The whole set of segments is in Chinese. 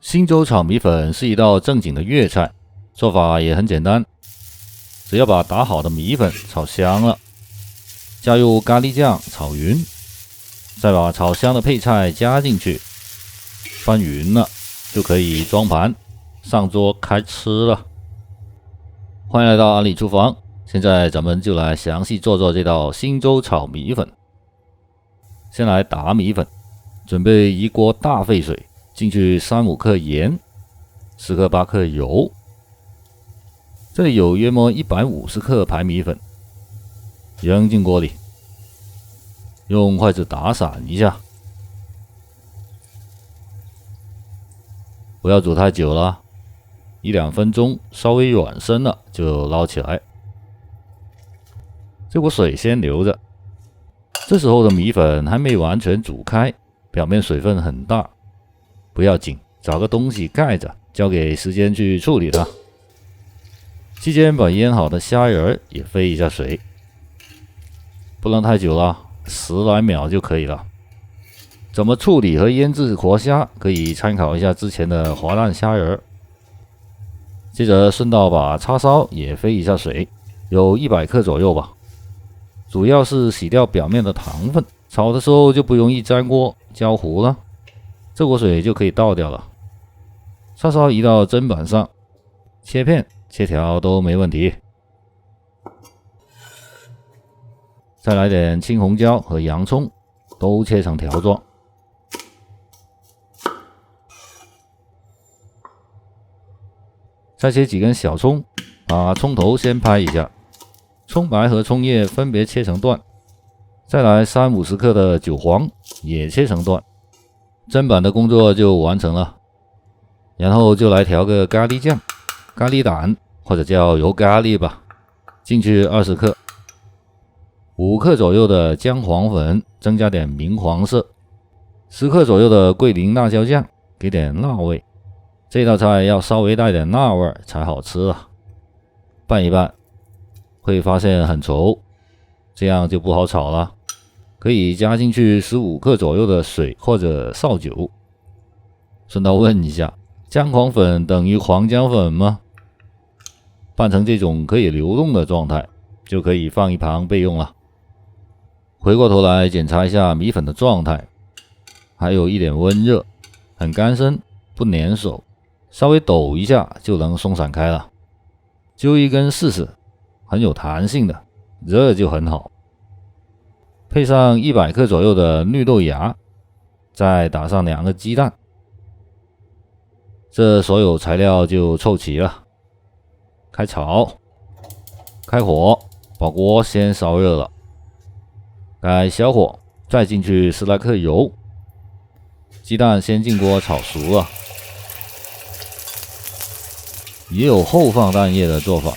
新州炒米粉是一道正经的粤菜，做法也很简单，只要把打好的米粉炒香了，加入咖喱酱炒匀，再把炒香的配菜加进去，翻匀了就可以装盘上桌开吃了。欢迎来到阿里厨房，现在咱们就来详细做这道新州炒米粉。先来打米粉，准备一锅大沸水，进去3-5克盐，10克8克油，这里有约莫150克白米粉，扔进锅里，用筷子打散一下，不要煮太久了，1-2分钟稍微软身了就捞起来。这锅水先留着，这时候的米粉还没完全煮开，表面水分很大，不要紧，找个东西盖着，交给时间去处理它。期间把腌好的虾仁也飞一下水，不能太久了，10来秒就可以了。怎么处理和腌制活虾，可以参考一下之前的滑蛋虾仁。接着顺道把叉烧也飞一下水，有100克左右吧，主要是洗掉表面的糖分，炒的时候就不容易粘锅焦糊了。这锅水就可以倒掉了。叉烧移到砧板上，切片切条都没问题。再来点青红椒和洋葱，都切成条状。再切几根小葱，把葱头先拍一下，葱白和葱叶分别切成段。再来30-50克的韭黄，也切成段。砧板的工作就完成了，然后就来调个咖喱酱，咖喱胆或者叫油咖喱吧，进去20克，5克左右的姜黄粉，增加点明黄色，10克左右的桂林辣椒酱，给点辣味。这道菜要稍微带点辣味才好吃啊。拌一拌，会发现很稠，这样就不好炒了。可以加进去15克左右的水或者绍酒。顺道问一下，姜黄粉等于黄姜粉吗？拌成这种可以流动的状态，就可以放一旁备用了。回过头来检查一下米粉的状态，还有一点温热，很干身，不粘手，稍微抖一下就能松散开了。揪一根试试，很有弹性的，热就很好。配上100克左右的绿豆芽，再打上2个鸡蛋，这所有材料就凑齐了。开炒，开火，把锅先烧热了，改小火，再进去10来克油，鸡蛋先进锅炒熟了。也有后放蛋液的做法，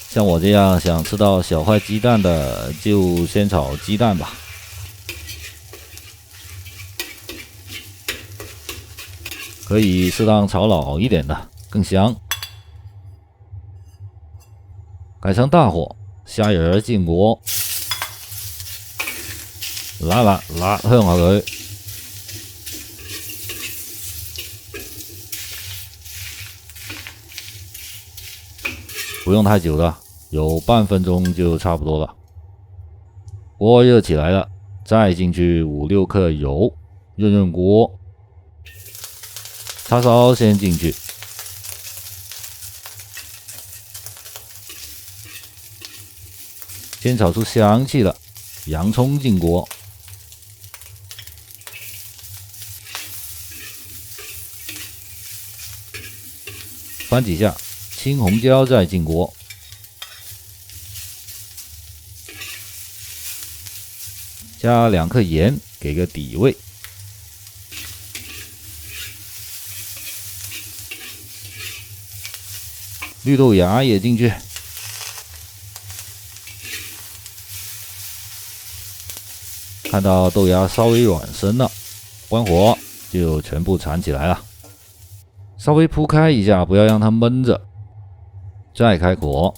像我这样想吃到小块鸡蛋的，就先炒鸡蛋吧。可以适当炒老一点的，更香。改成大火，虾仁进锅，辣香下佢。不用太久的，有半分钟就差不多了。锅热起来了，再进去5-6克油，润锅。叉烧先进去，先炒出香气了，洋葱进锅，翻几下，青红椒再进锅，加2克盐，给个底味。绿豆芽也进去，看到豆芽稍微软身了，关火就全部铲起来了，稍微铺开一下，不要让它闷着。再开火，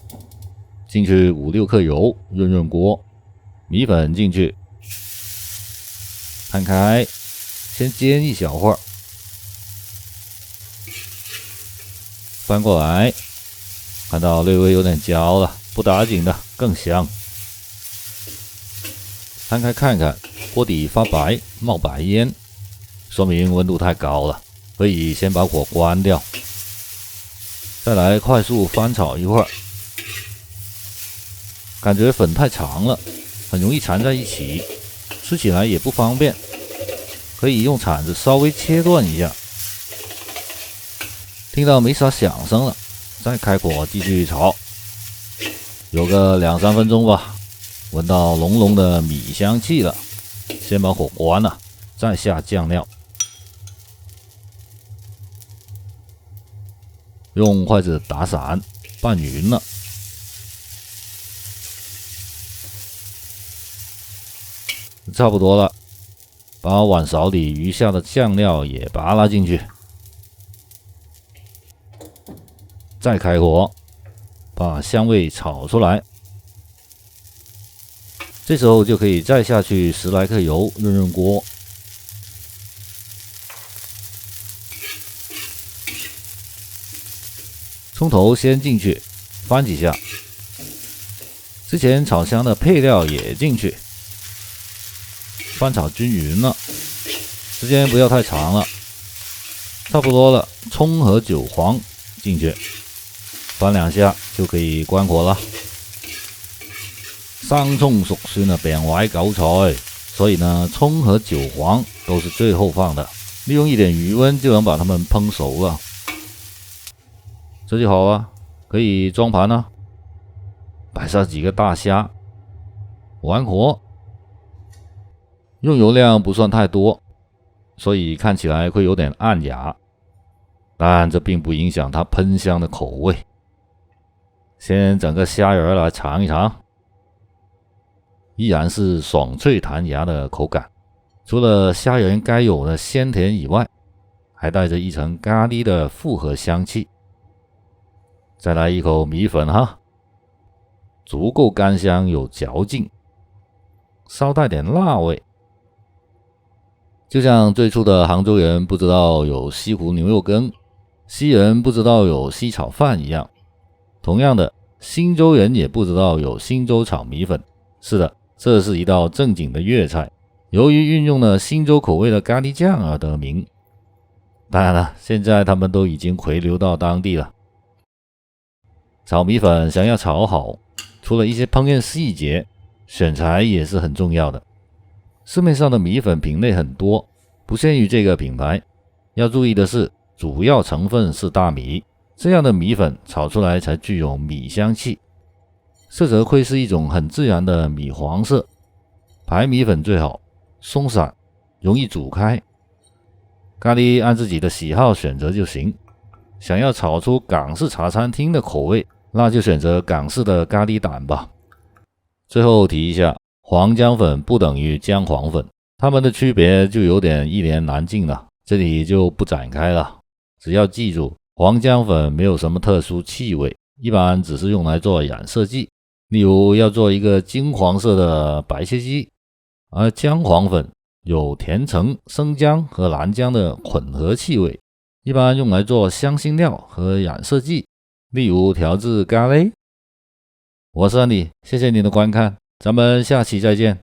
进去5-6克油，润锅，米粉进去，摊开，先煎一小会儿，翻过来，看到略微有点焦了，不打紧的，更香。摊开看看，锅底发白，冒白烟，说明温度太高了，可以先把火关掉。再来快速翻炒一会儿，感觉粉太长了，很容易缠在一起，吃起来也不方便，可以用铲子稍微切断一下。听到没啥响声了，再开火继续炒，有个2-3分钟吧。闻到浓浓的米香气了，先把火关了，再下酱料，用筷子打散，拌匀了。差不多了，把碗勺里余下的酱料也扒拉进去，再开火，把香味炒出来。这时候就可以再下去10来克油，润润锅。葱头先进去，翻几下。之前炒香的配料也进去，翻炒均匀了。时间不要太长了，差不多了。葱和韭黄进去，翻2下就可以关火了。生葱熟蒜啊，病坏韭菜，所以呢，葱和韭黄都是最后放的，利用一点余温就能把它们烹熟了。这就好啊，可以装盘了。摆上几个大虾，完火。用油量不算太多，所以看起来会有点暗哑，但这并不影响它喷香的口味。先整个虾仁来尝一尝。依然是爽脆弹牙的口感，除了虾仁该有的鲜甜以外，还带着一层咖喱的复合香气。再来一口米粉哈，足够干香有嚼劲，稍带点辣味。就像最初的杭州人不知道有西湖牛肉羹，西人不知道有西炒饭一样，同样的，新州人也不知道有新州炒米粉。是的，这是一道正经的粤菜，由于运用了新州口味的咖喱酱而得名。当然了，现在他们都已经回流到当地了。炒米粉想要炒好，除了一些烹饪细节，选材也是很重要的。市面上的米粉品类很多，不限于这个品牌。要注意的是，主要成分是大米，这样的米粉炒出来才具有米香气。色泽会是一种很自然的米黄色，白米粉最好，松散，容易煮开。咖喱按自己的喜好选择就行。想要炒出港式茶餐厅的口味，那就选择港式的咖喱胆吧。最后提一下，黄姜粉不等于姜黄粉，它们的区别就有点一言难尽了，这里就不展开了。只要记住，黄姜粉没有什么特殊气味，一般只是用来做染色剂。例如要做一个金黄色的白切鸡，而姜黄粉有甜橙、生姜和蓝姜的混合气味，一般用来做香辛料和染色剂，例如调制咖喱。我是安迪，谢谢你的观看，咱们下期再见。